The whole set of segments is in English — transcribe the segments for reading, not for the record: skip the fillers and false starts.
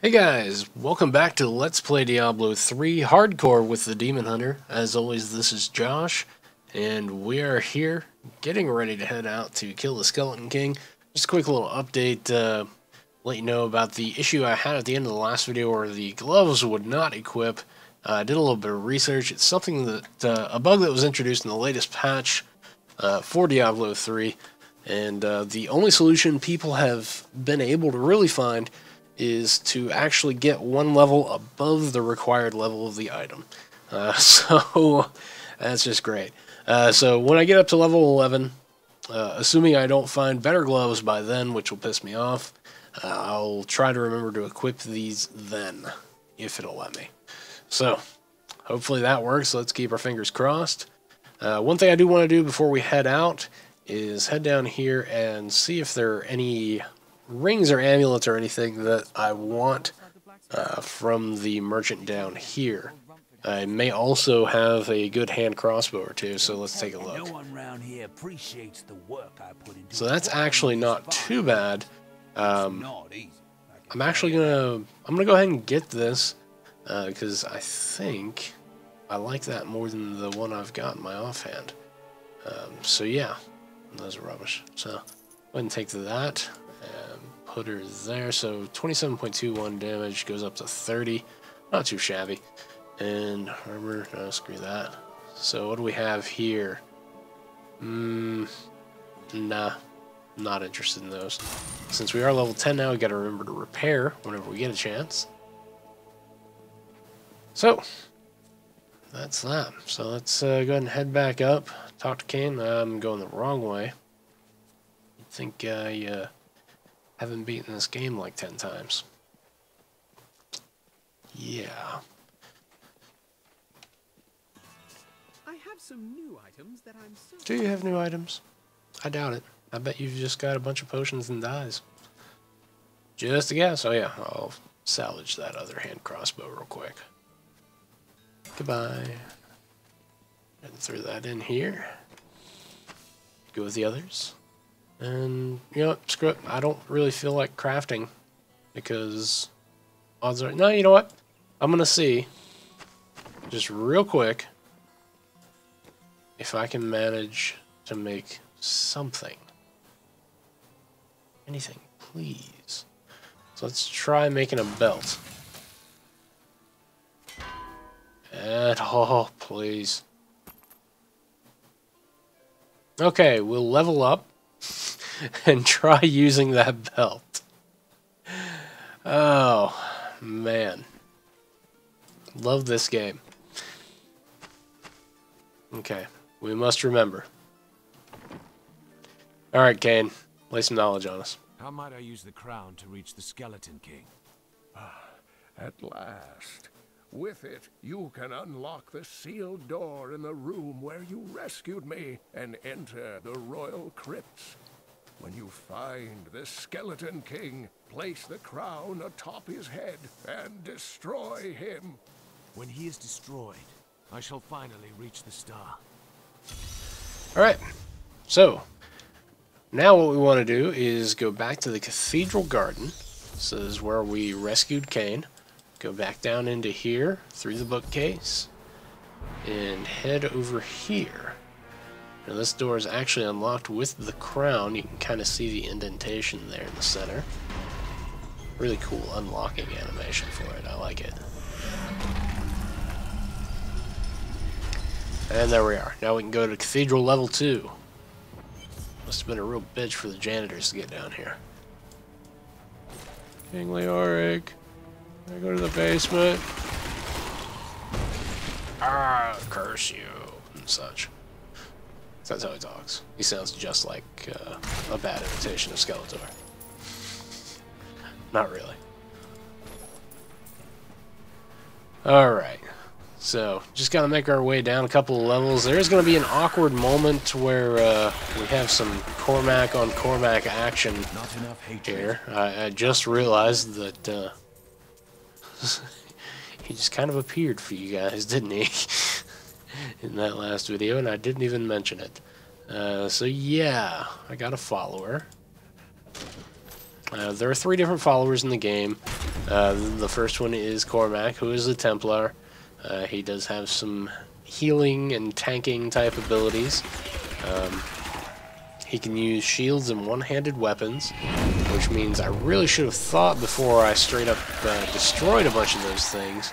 Hey guys, welcome back to Let's Play Diablo 3 Hardcore with the Demon Hunter. As always, this is Josh, and we are here getting ready to head out to kill the Skeleton King. Just a quick little update, let you know about the issue I had at the end of the last video where the gloves would not equip. I did a little bit of research. It's something that, a bug that was introduced in the latest patch for Diablo 3, and the only solution people have been able to really find is to actually get one level above the required level of the item. So that's just great. So when I get up to level 11, assuming I don't find better gloves by then, which will piss me off, I'll try to remember to equip these then, if it'll let me. So hopefully that works. Let's keep our fingers crossed. One thing I do want to do before we head out is head down here and see if there are any rings or amulets or anything that I want from the merchant down here. I may also have a good hand crossbw or two, so let's take a look. So that's actually not too bad. I'm gonna go ahead and get this because I think I like that more than the one I've got in my offhand. So yeah, those are rubbish. So go ahead and take that. Put her there, so 27.21 damage goes up to 30, not too shabby. And armor, no, screw that. So what do we have here? Nah, not interested in those. Since we are level 10 now, we gotta remember to repair whenever we get a chance. So that's that. So let's go ahead and head back up, talk to Cain. I'm going the wrong way. I think I haven't beaten this game like 10 times. Yeah. I have some new items that I'm so. Do you have new items? I doubt it. I bet you've just got a bunch of potions and dyes. Just a guess. Oh yeah, I'll salvage that other hand crossbow real quick. Goodbye. And throw that in here. Go with the others. And, you know what, screw it. I don't really feel like crafting because odds are... No, you know what? I'm going to see, just real quick, if I can manage to make something. Anything, please. So let's try making a belt. And, oh, please. Okay, we'll level up and try using that belt. Oh, man. Love this game. Okay, we must remember. Alright, Cain, lay some knowledge on us. How might I use the crown to reach the Skeleton King? At last. With it, you can unlock the sealed door in the room where you rescued me and enter the royal crypts. When you find the Skeleton King, place the crown atop his head and destroy him. When he is destroyed, I shall finally reach the star. Alright, so now what we want to do is go back to the Cathedral Garden. This is where we rescued Cain. Go back down into here, through the bookcase, and head over here. Now this door is actually unlocked with the crown. You can kind of see the indentation there in the center. Really cool unlocking animation for it. I like it. And there we are. Now we can go to Cathedral Level 2. Must have been a real bitch for the janitors to get down here. King Leoric. I go to the basement. Ah, curse you, and such. That's how he talks. He sounds just like a bad imitation of Skeletor. Not really. Alright. So, just gotta make our way down a couple of levels. There is gonna be an awkward moment where we have some Cormac on Cormac action here. I just realized that he just kind of appeared for you guys, didn't he? In that last video, and I didn't even mention it. So yeah, I got a follower. There are 3 different followers in the game. The first one is Cormac, who is a Templar. He does have some healing and tanking type abilities. He can use shields and one-handed weapons, which means I really should have thought before I straight up destroyed a bunch of those things.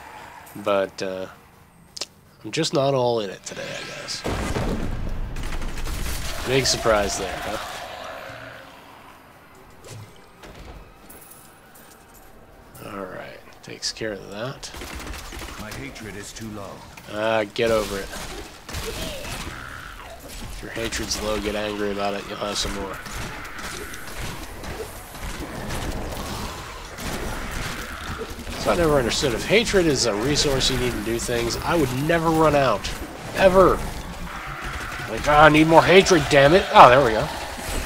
But I'm just not all in it today, I guess. Big surprise there, huh? Alright, takes care of that. My hatred is too low. Get over it. If your hatred's low, get angry about it, you'll have some more. So I never understood. If hatred is a resource you need to do things, I would never run out. Ever. Like, I need more hatred, damn it. Oh, there we go.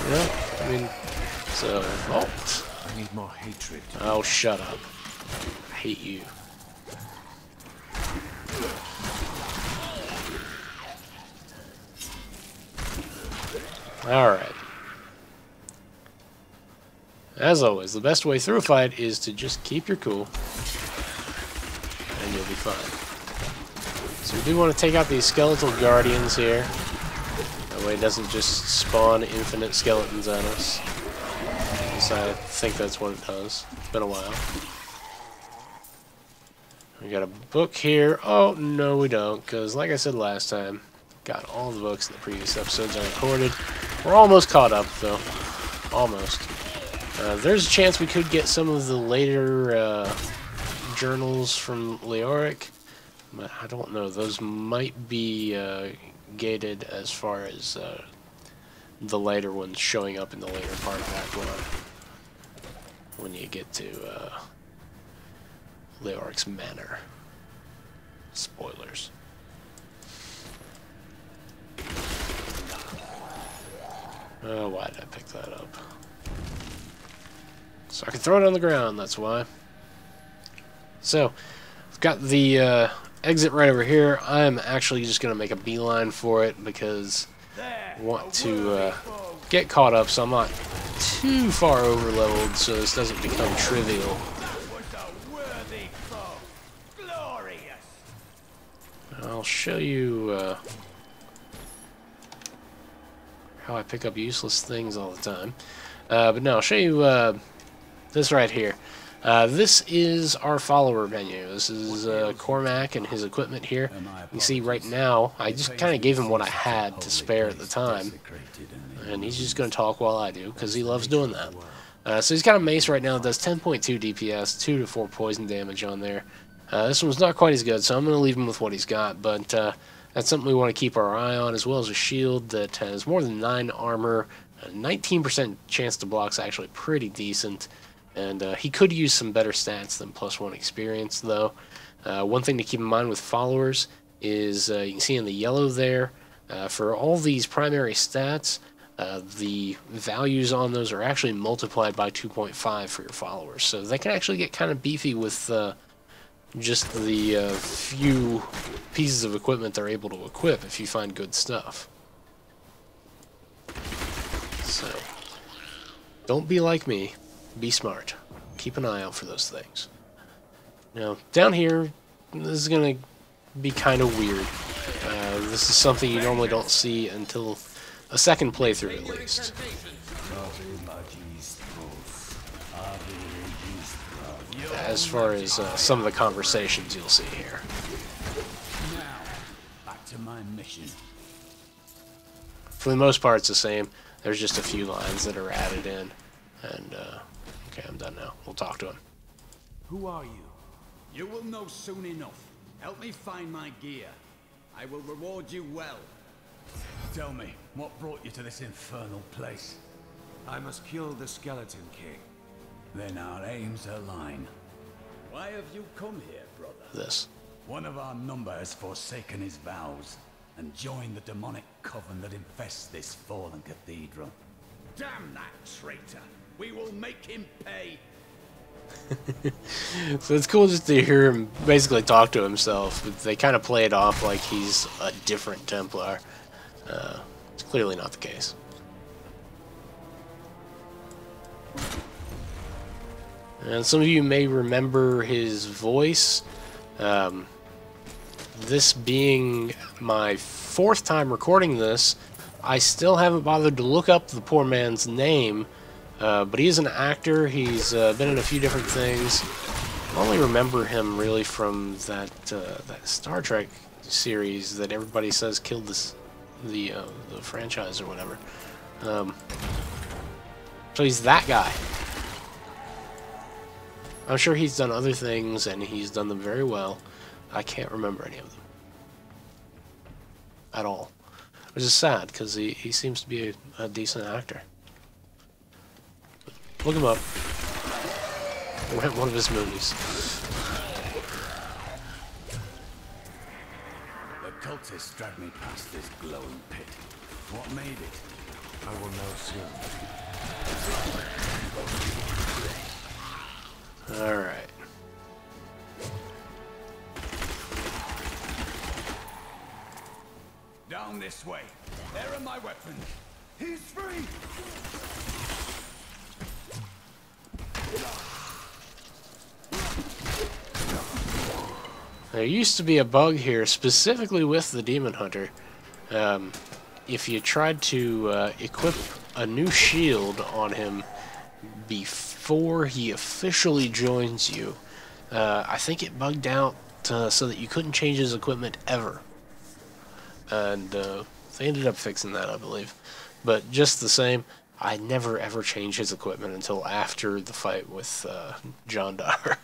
Yeah, I mean, so, oh. I need more hatred. Oh, shut up. I hate you. Alright. As always, the best way through a fight is to just keep your cool, and you'll be fine. So we do want to take out these skeletal guardians here. That way it doesn't just spawn infinite skeletons on us. At least I think that's what it does. It's been a while. We got a book here. Oh, no we don't, because like I said last time, got all the books in the previous episodes I recorded. We're almost caught up, though. Almost. There's a chance we could get some of the later journals from Leoric, but I don't know. Those might be gated as far as the later ones showing up in the later part of Act 1 when you get to Leoric's Manor. Spoilers. Oh, why did I pick that up? So I can throw it on the ground, that's why. So, I've got the exit right over here. I'm actually just going to make a beeline for it because I want to get caught up so I'm not too far over leveled so this doesn't become trivial. I'll show you how I pick up useless things all the time. But no, I'll show you this right here. This is our follower menu. This is Cormac and his equipment here. You can see right now, I just kind of gave him what I had to spare at the time. And he's just going to talk while I do, because he loves doing that. So he's got a mace right now that does 10.2 DPS, 2 to 4 poison damage on there. This one's not quite as good, so I'm going to leave him with what he's got. But that's something we want to keep our eye on, as well as a shield that has more than 9 armor. A 19% chance to block is actually pretty decent. And he could use some better stats than +1 experience, though. One thing to keep in mind with followers is you can see in the yellow there, for all these primary stats, the values on those are actually multiplied by 2.5 for your followers. So they can actually get kind of beefy with just the few pieces of equipment they're able to equip if you find good stuff. So, don't be like me. Be smart. Keep an eye out for those things. Now, down here, this is going to be kind of weird. This is something you normally don't see until a second playthrough, at least. As far as some of the conversations you'll see here. Now, back to my mission. For the most part, it's the same. There's just a few lines that are added in. And, okay, I'm done now. We'll talk to him. Who are you? You will know soon enough. Help me find my gear. I will reward you well. Tell me, what brought you to this infernal place? I must kill the Skeleton King. Then our aims align. Why have you come here, brother? This. One of our number has forsaken his vows and joined the demonic coven that infests this fallen cathedral. Damn that traitor! We will make him pay! So it's cool just to hear him basically talk to himself, but they kind of play it off like he's a different Templar. It's clearly not the case. And some of you may remember his voice. This being my 4th time recording this, I still haven't bothered to look up the poor man's name, but he is an actor. He's been in a few different things. I only remember him really from that Star Trek series that everybody says killed the franchise or whatever. So he's that guy. I'm sure he's done other things, and he's done them very well. I can't remember any of them. At all. Which is sad, because he seems to be a decent actor. Look him up. Rent one of his movies. The cultists dragged me past this glowing pit. What made it? I will know soon. Alright. Down this way. There are my weapons. He's free! There used to be a bug here, specifically with the Demon Hunter. If you tried to equip a new shield on him before he officially joins you, I think it bugged out so that you couldn't change his equipment ever. And they ended up fixing that, I believe. But just the same, I never ever changed his equipment until after the fight with John Dar.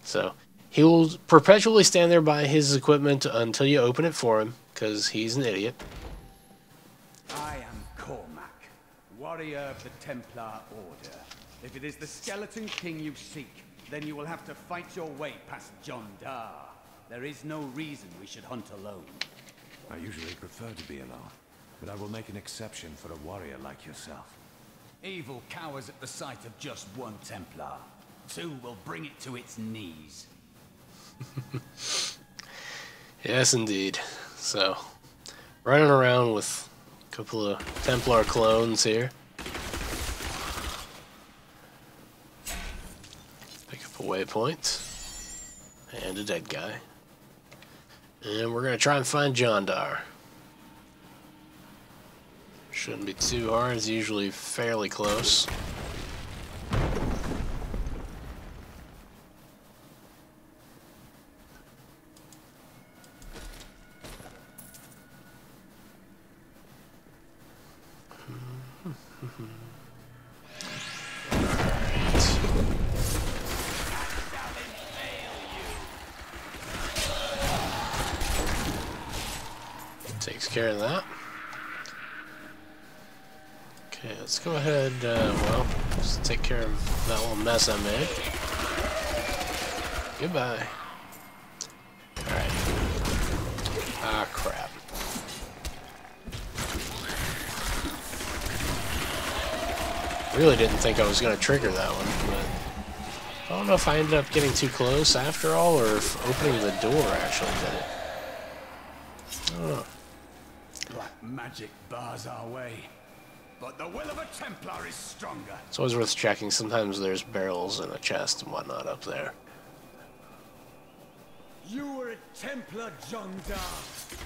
So he will perpetually stand there by his equipment until you open it for him, because he's an idiot. I am Cormac, warrior of the Templar Order. If it is the Skeleton King you seek, then you will have to fight your way past John Dar. There is no reason we should hunt alone. I usually prefer to be alone, but I will make an exception for a warrior like yourself. Evil cowers at the sight of just one Templar. 2 will bring it to its knees. Yes, indeed. So, running around with a couple of Templar clones here. Pick up a waypoint. And a dead guy. And we're going to try and find John Dar. Shouldn't be too hard. It's usually fairly close. Takes care of that. Okay, let's go ahead, well, just take care of that little mess I made. Goodbye. Alright. Ah, crap. Really didn't think I was going to trigger that one, but I don't know if I ended up getting too close after all, or if opening the door actually did it. I don't know. Black magic bars our way, but the will of a Templar is stronger. It's always worth checking. Sometimes there's barrels in a chest and whatnot up there. You were a Templar, John Dar.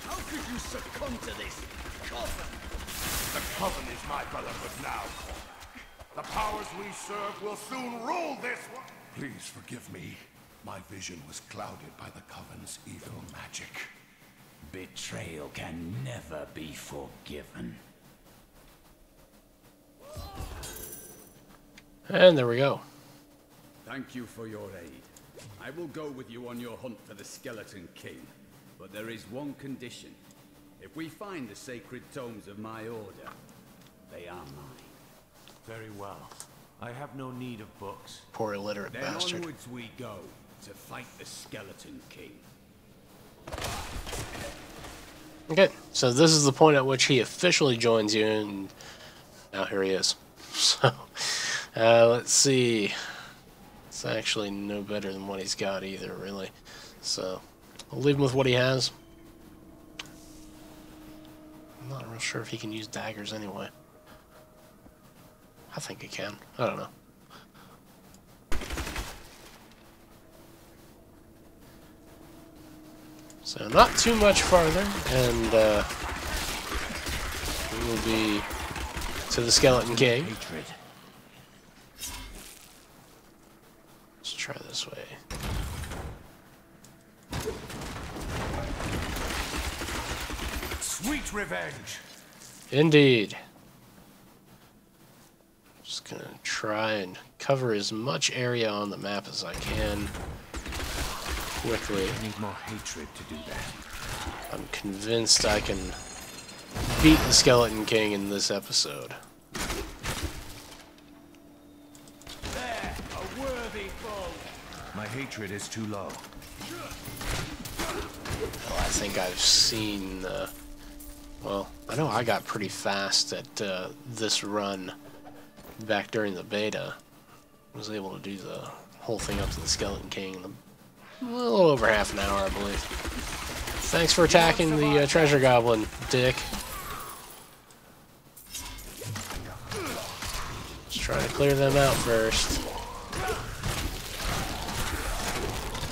How could you succumb to this coven? The Coven is my brotherhood now. The powers we serve will soon rule this one. Please forgive me. My vision was clouded by the Coven's evil magic. Betrayal can never be forgiven. And there we go. Thank you for your aid. I will go with you on your hunt for the Skeleton King. But there is one condition. If we find the sacred tomes of my order, they are mine. Very well. I have no need of books. Poor illiterate Then bastard. onwards we go to fight the Skeleton King. Okay, so this is the point at which he officially joins you, and now here he is. So, let's see. It's actually no better than what he's got either, really. So, I'll leave him with what he has. I'm not real sure if he can use daggers anyway. I think he can. I don't know. So not too much farther, and we will be to the Skeleton King. Let's try this way. Sweet revenge. Indeed. Just gonna try and cover as much area on the map as I can quickly. I need more hatred to do that. I'm convinced I can beat the Skeleton King in this episode. There, a worthy foe. My hatred is too low. Well, I think I've seen, well, I know I got pretty fast at this run back during the beta. I was able to do the whole thing up to the Skeleton King in a little over half an hour, I believe. Thanks for attacking the treasure goblin, dick. Just trying to clear them out first.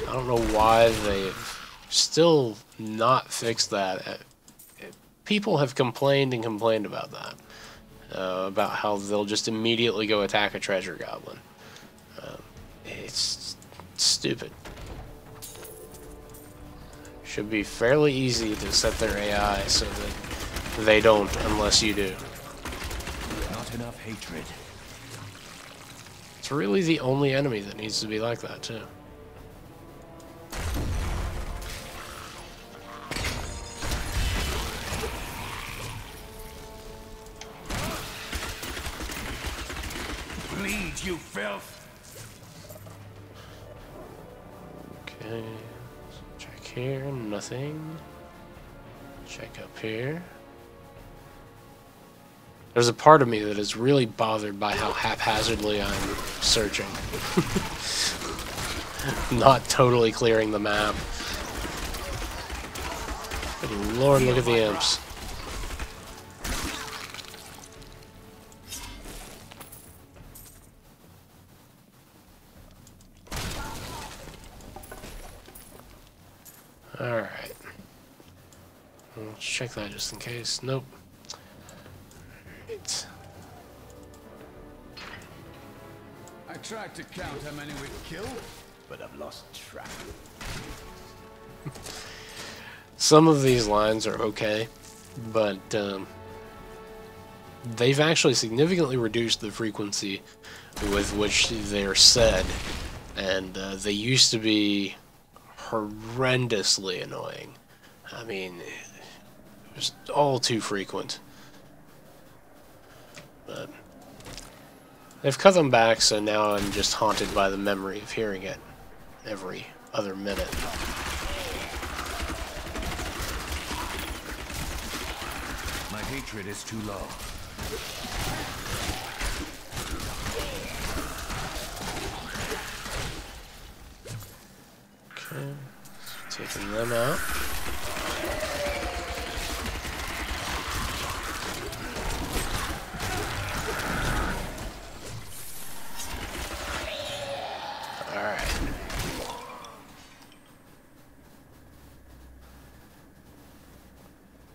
I don't know why they've still not fixed that. People have complained and complained about that. About how they'll just immediately go attack a treasure goblin. It's stupid. Should be fairly easy to set their AI so that they don't unless you do. Not enough hatred. It's really the only enemy that needs to be like that, too. Bleed, you filth! Okay. Check here, nothing. Check up here. There's a part of me that is really bothered by how haphazardly I'm searching. Not totally clearing the map. Good lord, look at the imps. Alright. Let's check that just in case. Nope. Right. I tried to count how many we've killed, but I've lost track. Some of these lines are okay, but they've actually significantly reduced the frequency with which they're said, and they used to be horrendously annoying. I mean, it was all too frequent. But they've cut them back, so now I'm just haunted by the memory of hearing it every other minute. My hatred is too low. Okay, taking them out. Alright.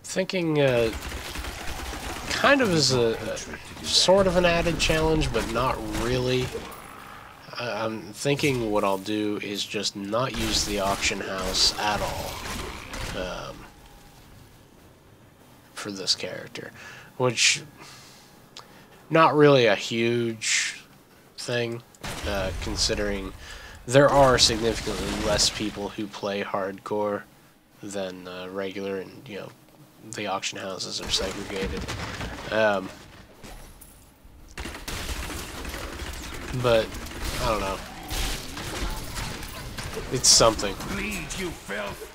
Thinking kind of as a sort of an added challenge, but not really. I'm thinking what I'll do is just not use the auction house at all for this character, which not really a huge thing, considering there are significantly less people who play hardcore than regular, and you know the auction houses are segregated. But I don't know. It's something. Bleed, you filth!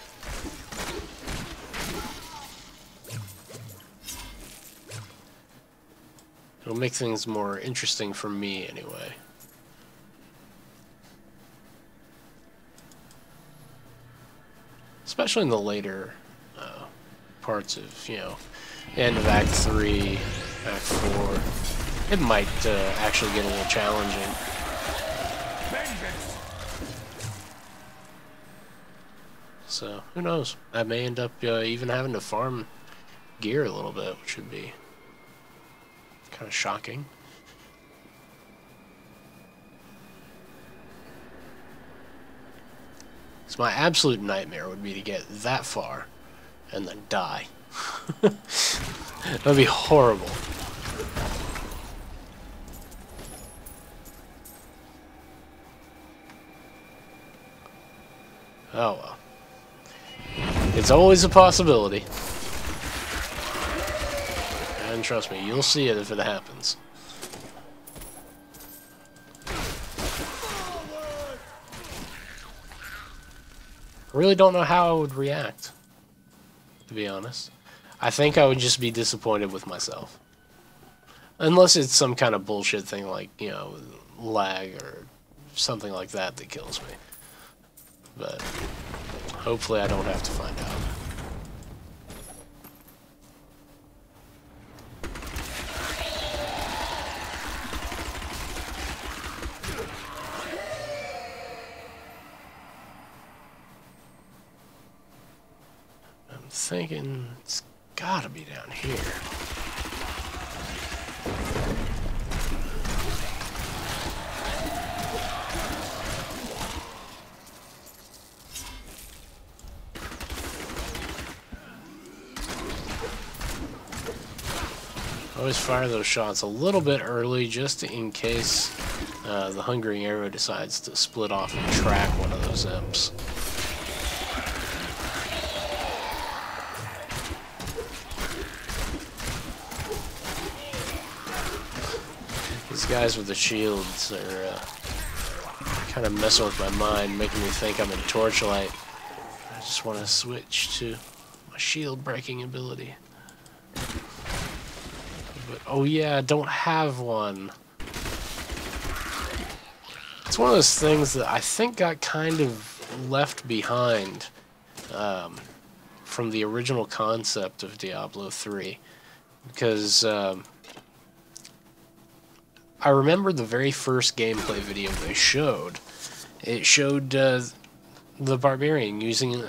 It'll make things more interesting for me, anyway. Especially in the later parts of, you know, end of Act 3, Act 4. It might actually get a little challenging. So, who knows? I may end up even having to farm gear a little bit, which would be kind of shocking. So my absolute nightmare would be to get that far and then die. That would be horrible. Oh well. It's always a possibility. And trust me, you'll see it if it happens. I really don't know how I would react, to be honest. I think I would just be disappointed with myself. Unless it's some kind of bullshit thing like, you know, lag or something like that that kills me. But hopefully I don't have to find out. I'm thinking it's gotta be down here. Always fire those shots a little bit early, just in case the Hungering Arrow decides to split off and track one of those imps. These guys with the shields are kind of messing with my mind, making me think I'm in Torchlight. I just want to switch to my shield breaking ability. But, oh yeah, I don't have one. It's one of those things that I think got kind of left behind from the original concept of Diablo 3. Because I remember the very first gameplay video they showed. It showed the barbarian using an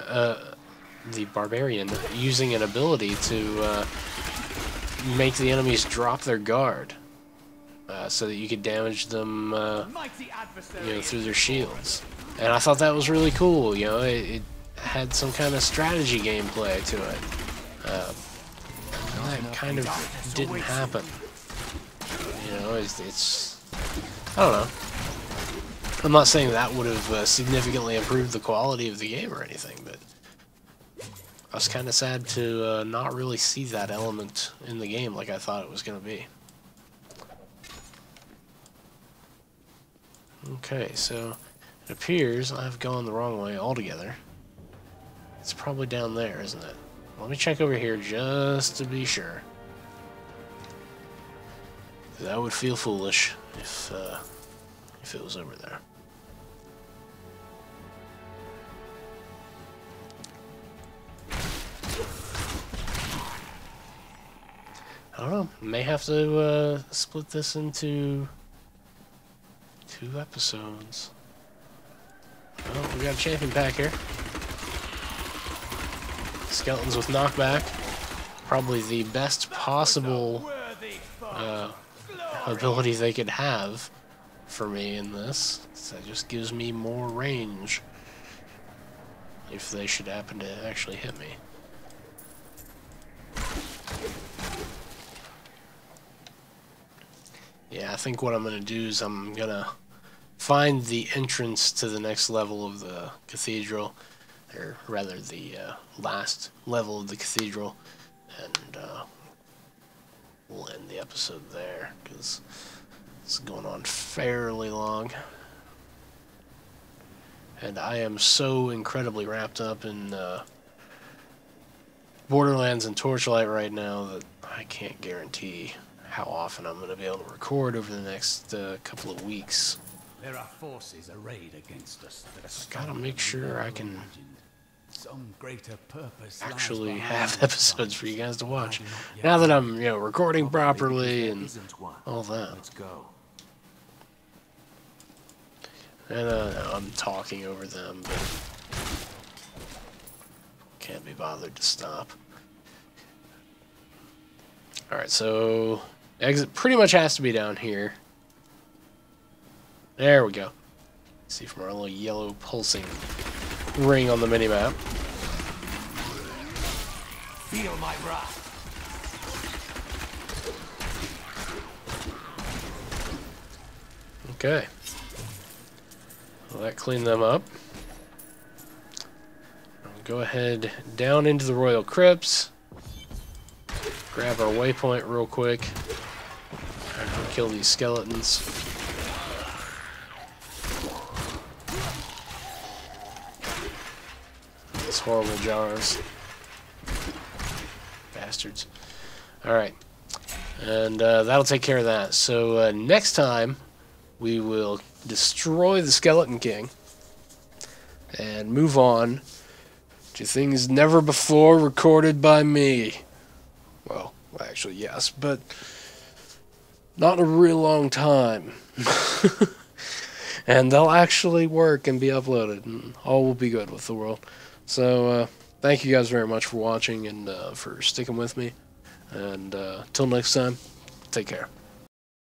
ability to make the enemies drop their guard, so that you could damage them, you know, through their shields. And I thought that was really cool. You know, it had some kind of strategy gameplay to it. That kind of didn't happen. You know, it's I don't know. I'm not saying that would have significantly improved the quality of the game or anything, but I was kind of sad to not really see that element in the game like I thought it was going to be. Okay, so it appears I've gone the wrong way altogether. It's probably down there, isn't it? Let me check over here just to be sure. That would feel foolish if it was over there. I don't know. May have to split this into 2 episodes. Well, we got a champion pack here. Skeletons with knockback. Probably the best possible ability they could have for me in this. So that just gives me more range if they should happen to actually hit me. Yeah, I think what I'm going to do is I'm going to find the entrance to the next level of the cathedral, or rather the last level of the cathedral, and we'll end the episode there, because it's going on fairly long. And I am so incredibly wrapped up in Borderlands and Torchlight right now that I can't guarantee how often I'm going to be able to record over the next couple of weeks. There are forces arrayed against us that are gotta make sure I can some greater purpose actually have episodes for you guys to watch. Now that I'm, you know, recording properly and all that. Let's go. And I'm talking over them, but Can't be bothered to stop. Alright, so exit pretty much has to be down here. There we go. See from our little yellow pulsing ring on the minimap. Feel my wrath. Okay. Well, that cleaned them up. I'll go ahead down into the Royal Crypts. Grab our waypoint real quick. And kill these skeletons. These horrible jars. Bastards. Alright. And that'll take care of that. So next time, we will destroy the Skeleton King and move on to things never before recorded by me. Well, actually, yes, but not in a real long time. And they'll actually work and be uploaded, and all will be good with the world. So, thank you guys very much for watching and for sticking with me. And till next time, take care.